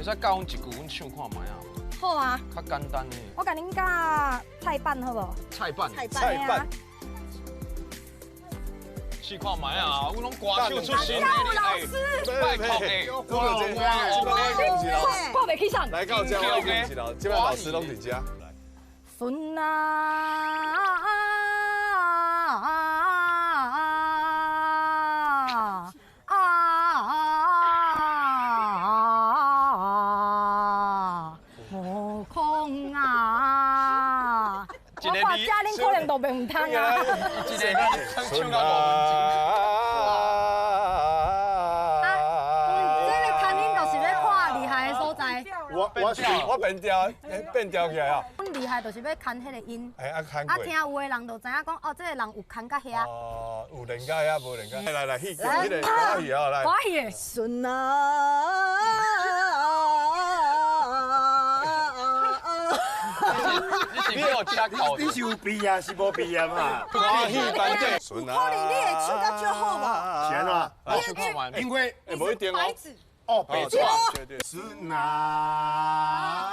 会使教阮一句，阮唱看卖啊。好啊，较简单的。我甲恁教菜板好无？菜板。菜板。试看卖啊，阮拢歌手出身的，老师，拜托的。挂袂起上。来到这，我跟你讲，这摆老师拢伫遮。孙啊！悟空啊！我看这恁可能都袂唔通啊！一个唱到5分钟。这个看恁就是要看厉害的所在。我变调起来啊！阮厉害就是要看迄个音。哎，看过。听有的人就知影讲，哦，这个人有看到遐。哦，有练到遐，无练到。来，迄个欢喜啊，来。欢喜的。孙啊！你有吃口？你是有鼻炎是无鼻炎嘛？欢喜班长。孙啊！可能你会唱到最好吧？是安怎？唱看完。因为无一定哦。哦，白错。对。孙啊！